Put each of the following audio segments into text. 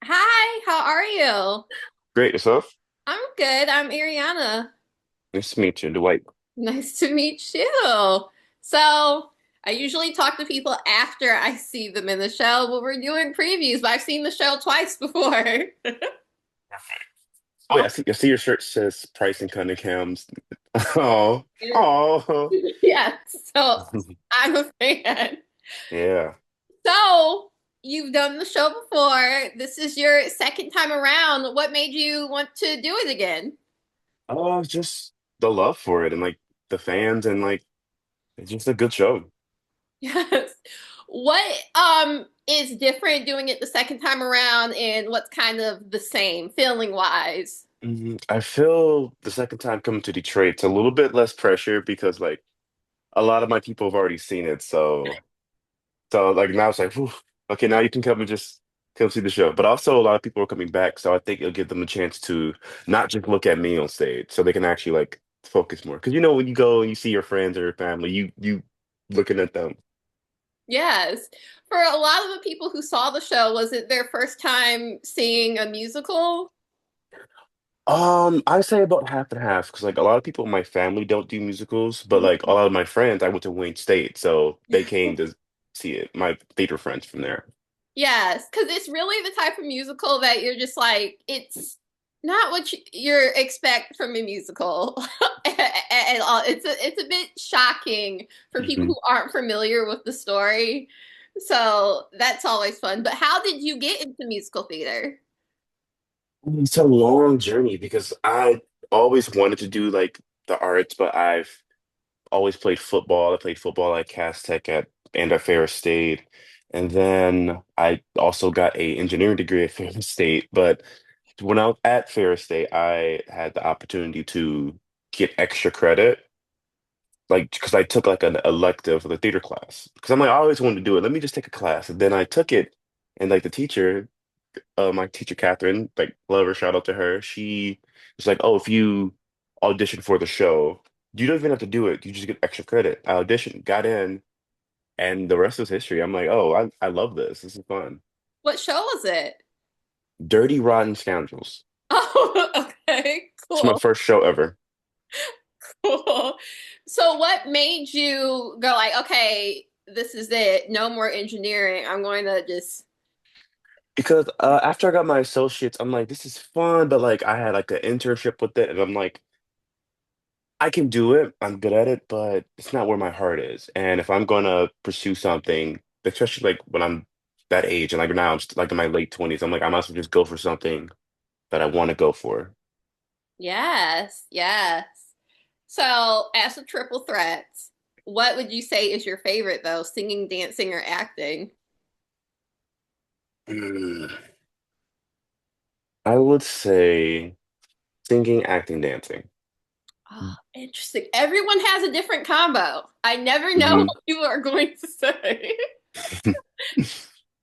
Hi, how are you? Great, yourself? I'm good. I'm Ariana. Nice to meet you, Dwight. Nice to meet you. So, I usually talk to people after I see them in the show, but we're doing previews, but I've seen the show twice before. Oh yeah, I see your shirt says Price and Cunningham's. Oh, oh, Yeah, so I'm a fan. yeah. So, you've done the show before. This is your second time around. What made you want to do it again? Oh, just the love for it and like the fans and like it's just a good show. Yes. What is different doing it the second time around and what's kind of the same feeling wise? I feel the second time coming to Detroit, it's a little bit less pressure because like a lot of my people have already seen it, so like now it's like, whew, okay, now you can come and just come see the show. But also a lot of people are coming back, so I think it'll give them a chance to not just look at me on stage, so they can actually like focus more. Because you know when you go and you see your friends or your family, you looking at them. Yes. For a lot of the people who saw the show, was it their first time seeing a musical? I say about half and half because like a lot of people in my family don't do musicals, but like a lot of my friends, I went to Wayne State, so they came to see it. My theater friends from there. Yes, because it's really the type of musical that you're just like, it's not what you expect from a musical at all. It's a bit shocking for people Mhm. who aren't familiar with the story. So that's always fun. But how did you get into musical theater? It's a long journey because I always wanted to do like the arts, but I've always played football. I played football at Cass Tech and at Ferris State. And then I also got a engineering degree at Ferris State. But when I was at Ferris State, I had the opportunity to get extra credit, like because I took like an elective for the theater class. Because I'm like, I always wanted to do it. Let me just take a class. And then I took it, and like the teacher, my teacher Catherine, like love her, shout out to her. She was like, "Oh, if you audition for the show, you don't even have to do it. You just get extra credit." I auditioned, got in, and the rest is history. I'm like, "Oh, I love this. This is fun." What show was it? Dirty Rotten Scoundrels. Oh, okay, It's my cool, first show ever cool. So what made you go like, okay, this is it, no more engineering. I'm going to just because after I got my associates, I'm like, "This is fun," but like I had like an internship with it, and I'm like, I can do it. I'm good at it, but it's not where my heart is. And if I'm gonna pursue something, especially like when I'm that age, and like now I'm like in my late 20s, I'm like, I might as well just go for something that I want to go for. yes, yes. So, as a triple threat, what would you say is your favorite though? Singing, dancing, or acting? Mm, I would say singing, acting, dancing. Oh, interesting. Everyone has a different combo. I never know Hmm. what you are going to say.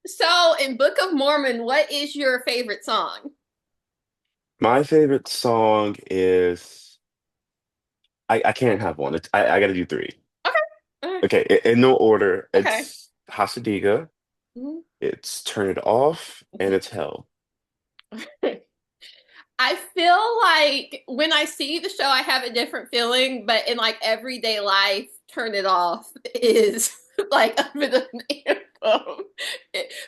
So, in Book of Mormon, what is your favorite song? My favorite song is I can't have one. I got to do three. Okay. Okay, in no order. Okay. It's Hasadiga, Mhm. it's Turn It Off, and it's Hell. I feel like when I see the show, I have a different feeling, but in like everyday life, Turn It Off is like a bit of an anthem.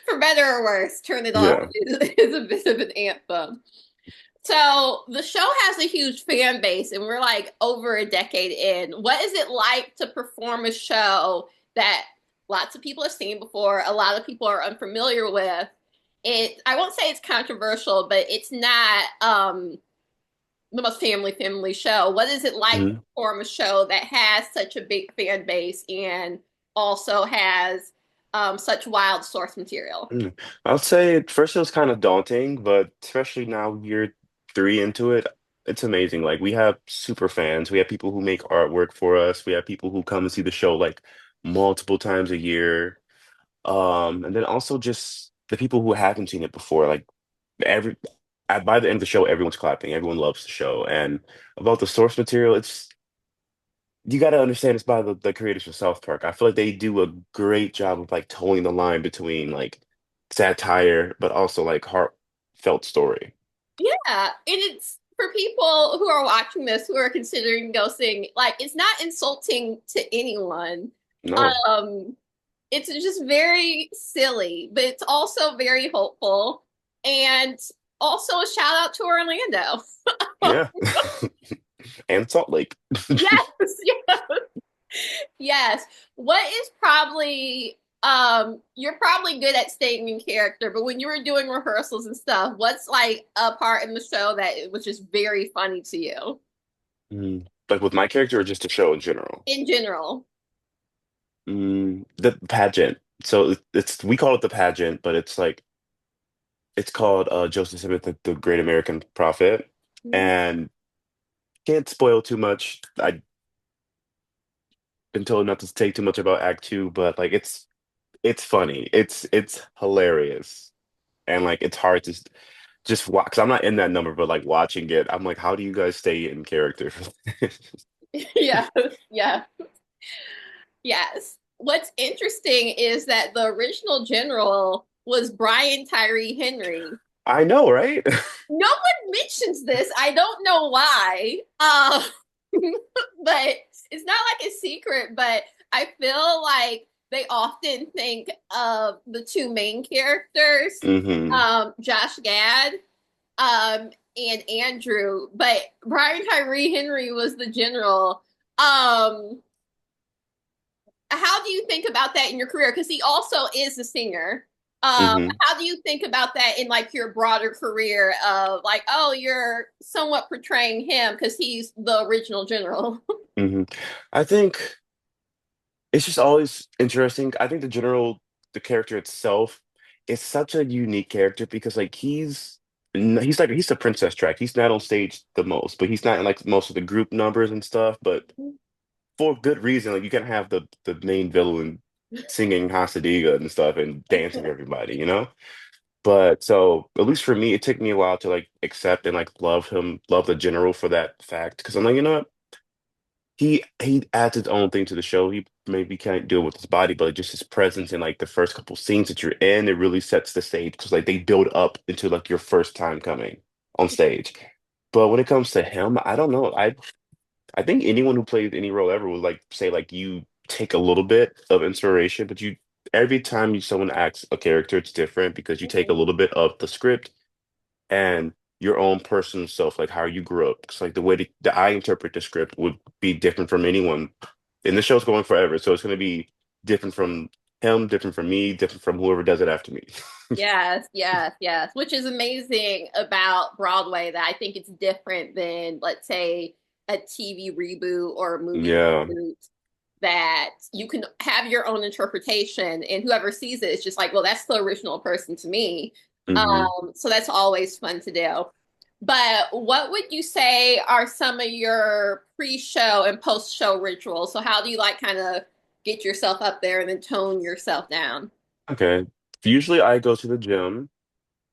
For better or worse, Turn It Off Yeah. is a bit of an anthem. So the show has a huge fan base, and we're like over a decade in. What is it like to perform a show that lots of people have seen before, a lot of people are unfamiliar with? I won't say it's controversial, but it's not the most family show. What is it like to Mhm. perform a show that has such a big fan base and also has such wild source material? I'll say at first it was kind of daunting, but especially now year three into it, it's amazing. Like we have super fans. We have people who make artwork for us. We have people who come and see the show like multiple times a year. And then also just the people who haven't seen it before. Like every by the end of the show, everyone's clapping. Everyone loves the show. And about the source material, it's you got to understand it's by the creators of South Park. I feel like they do a great job of like towing the line between like satire, but also like heartfelt story. Yeah, and it's for people who are watching this who are considering ghosting, like it's not insulting to anyone. No. Um, it's just very silly, but it's also very hopeful. And also a shout out to Orlando. Yeah. And Salt Lake. Yes, yes, yes. What is probably you're probably good at staying in character, but when you were doing rehearsals and stuff, what's like a part in the show that it was just very funny to you Like with my character or just the show in general? in general? The pageant. So it's we call it the pageant, but it's like it's called Joseph Smith, the Great American Prophet. And can't spoil too much. I've been told not to take too much about Act Two, but like it's funny. It's hilarious. And like it's hard to just watch because I'm not in that number, but like watching it, I'm like, how do you guys stay in character? Yeah, yeah, yes. What's interesting is that the original general was Brian Tyree Henry. I know, right? No one mentions this. I don't know why. But it's not like a secret, but I feel like they often think of the two main characters, hmm Josh Gad, and Andrew, but Brian Tyree Henry was the general. How do you think about that in your career? Because he also is a singer. hmm How do you think about that in like your broader career of like, oh, you're somewhat portraying him because he's the original general? hmm I think it's just always interesting. I think the character itself is such a unique character because like he's the princess track. He's not on stage the most, but he's not in like most of the group numbers and stuff. But for good reason, like you can have the main villain singing Hasadiga and stuff and dancing with everybody, you know? But so at least for me, it took me a while to like accept and like love him, love the general for that fact. Because I'm like, you know what? He adds his own thing to the show. He maybe can't do it with his body, but just his presence in like the first couple scenes that you're in, it really sets the stage because like they build up into like your first time coming on stage. But when it comes to him, I don't know. I think anyone who plays any role ever would like say like you take a little bit of inspiration, but you every time someone acts a character, it's different because you take a little bit of the script and your own personal self, like how you grew up. It's like the way that I interpret the script would be different from anyone. And the show's going forever, so it's going to be different from him, different from me, different from whoever does it after me. Yes, yes, yes. Which is amazing about Broadway that I think it's different than, let's say, a TV reboot or a movie Yeah. reboot, that you can have your own interpretation and whoever sees it is just like, well, that's the original person to me. hmm So that's always fun to do. But what would you say are some of your pre-show and post-show rituals? So how do you like kind of get yourself up there and then tone yourself down? Okay. Usually I go to the gym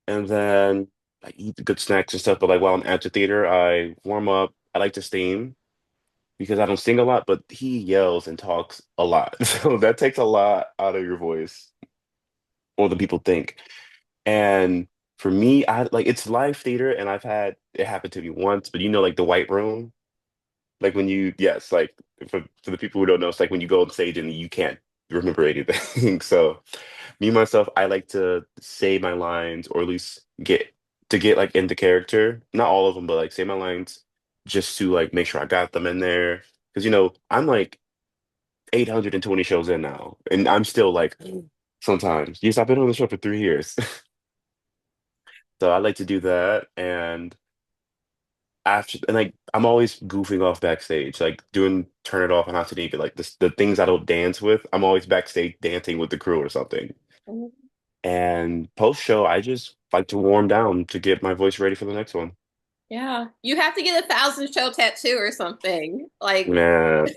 and then I eat the good snacks and stuff. But like while I'm at the theater, I warm up. I like to steam because I don't sing a lot, but he yells and talks a lot. So that takes a lot out of your voice more than people think. And for me, I like it's live theater, and I've had it happen to me once, but you know, like the white room, like when you, yes, like for the people who don't know, it's like when you go on stage and you can't remember anything. So me myself, I like to say my lines or at least get like into character. Not all of them, but like say my lines just to like make sure I got them in there. Because you know, I'm like 820 shows in now, and I'm still like sometimes, yes, I've been on the show for 3 years. So I like to do that, and after and like I'm always goofing off backstage, like doing turn it off and hot to naked, like the things I don't dance with. I'm always backstage dancing with the crew or something. And post show, I just like to warm down to get my voice ready for the next one. Yeah. You have to get 1,000 show tattoo or something. Like Man,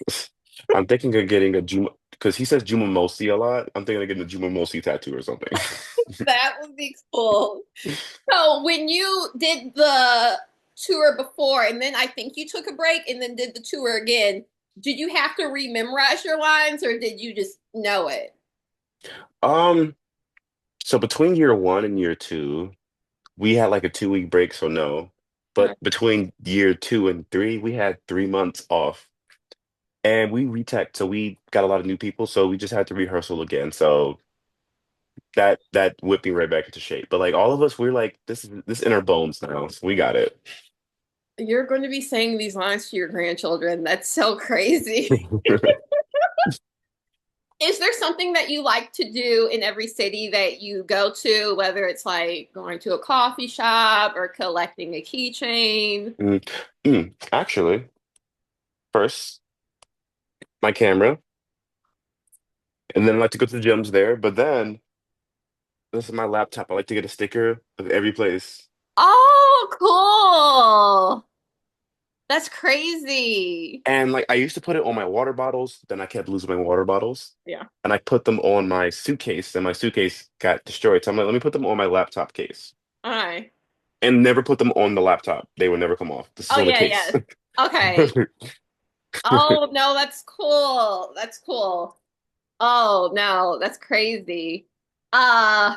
I'm thinking of getting a Juma because he says Juma Mosi a lot. I'm thinking of getting a Juma Mosi tattoo or something. that would be cool. So when you did the tour before, and then I think you took a break and then did the tour again, did you have to rememorize your lines or did you just know it? Um, So between year one and year two, we had like a 2 week break, so no. Uh, But between year two and three, we had 3 months off. And we retech, so we got a lot of new people, so we just had to rehearsal again. So that whipped me right back into shape. But like all of us, we're like, this in our bones now. So we got it. you're going to be saying these lines to your grandchildren. That's so crazy. Is there something that you like to do in every city that you go to, whether it's like going to a coffee shop or collecting a keychain? Mm, Actually, first my camera, and then I like to go to the gyms there. But then this is my laptop. I like to get a sticker of every place. Oh, cool. That's crazy. And like I used to put it on my water bottles, then I kept losing my water bottles. Yeah. And I put them on my suitcase, and my suitcase got destroyed. So I'm like, let me put them on my laptop case. All right. And never put them on the laptop. They would never come off. This is Oh, on the yeah, case. yes. Okay. Oh, no, that's cool. That's cool. Oh, no, that's crazy. Uh,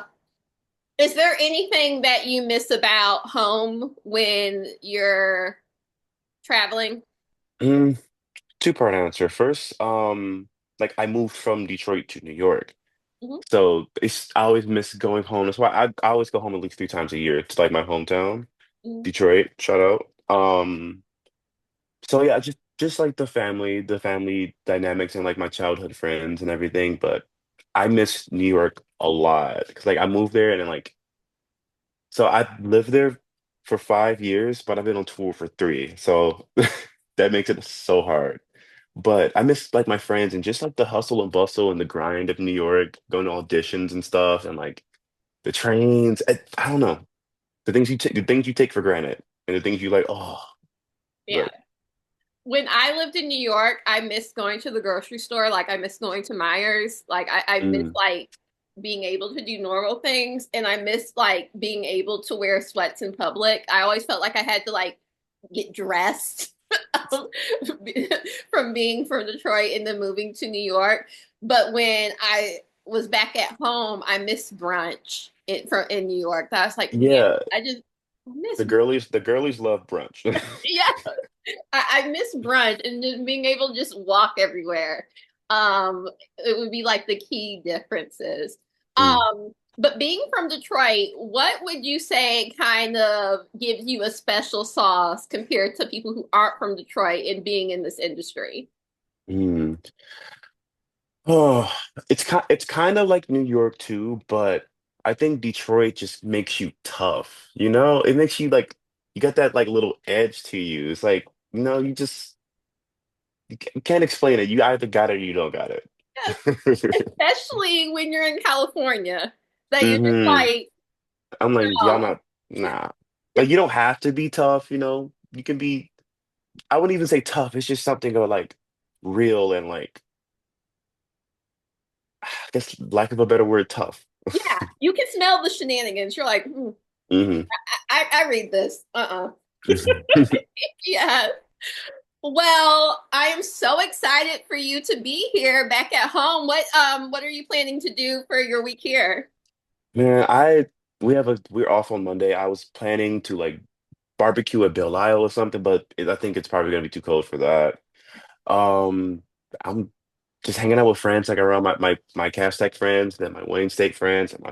is there anything that you miss about home when you're traveling? Mm, Two-part answer. First, like I moved from Detroit to New York. Mhm, So I always miss going home. That's why I always go home at least 3 times a year. It's like my hometown, mhm. Detroit. Shout out. So yeah, just like the family dynamics and like my childhood friends and everything. But I miss New York a lot because like I moved there and then like so I lived there for 5 years, but I've been on tour for three. So that makes it so hard. But I miss like my friends and just like the hustle and bustle and the grind of New York, going to auditions and stuff, and like the trains. I don't know the things you take for granted, and the things you like. Oh, Yeah. but When I lived in New York, I missed going to the grocery store. Like I miss going to Myers. Like I miss mm, like being able to do normal things, and I miss like being able to wear sweats in public. I always felt like I had to like get dressed from being from Detroit and then moving to New York. But when I was back at home, I missed brunch in New York. I was like, man, yeah, I just miss. the girlies love brunch. Yeah, I miss brunch and just being able to just walk everywhere. It would be like the key differences. Mm, But being from Detroit, what would you say kind of gives you a special sauce compared to people who aren't from Detroit and being in this industry? mm. Oh, it's kind of like New York too, but I think Detroit just makes you tough. You know, it makes you like you got that like little edge to you. It's like, you just you can't explain it. You either got it or you don't got it. Yes, especially when you're in California, that you're just hmm like, I'm like, y'all no. not nah. Like you don't have to be tough, you know. You can be, I wouldn't even say tough. It's just something of like real and like I guess lack of a better word, tough. Yeah, you can smell the shenanigans. You're like, hmm I read this. Yeah. Well, I am so excited for you to be here back at home. What are you planning to do for your week here? Man, we're off on Monday. I was planning to like barbecue at Belle Isle or something, but I think it's probably gonna be too cold for that. Um, I'm just hanging out with friends, like around my Cass Tech friends, then my Wayne State friends, and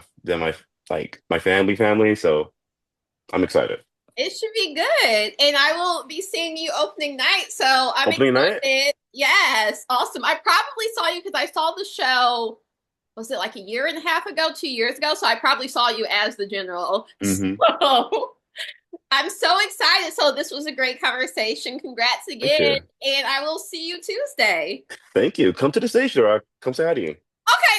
my like my family. So I'm excited. It should be good. And I will be seeing you opening night. So I'm Opening night? excited. Yes. Awesome. I probably saw you because I saw the show, was it like a year and a half ago, 2 years ago? So I probably saw you as the general. hmm So I'm so excited. So this was a great conversation. Congrats Thank again. you. And I will see you Tuesday. Thank you. Come to the station or I'll come say hi to Okay,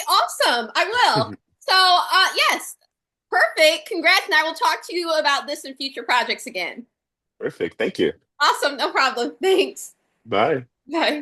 awesome. I will. you. So, yes, perfect. Congrats, and I will talk to you about this in future projects again. Perfect. Thank you. Awesome, no problem. Thanks. Bye. Bye.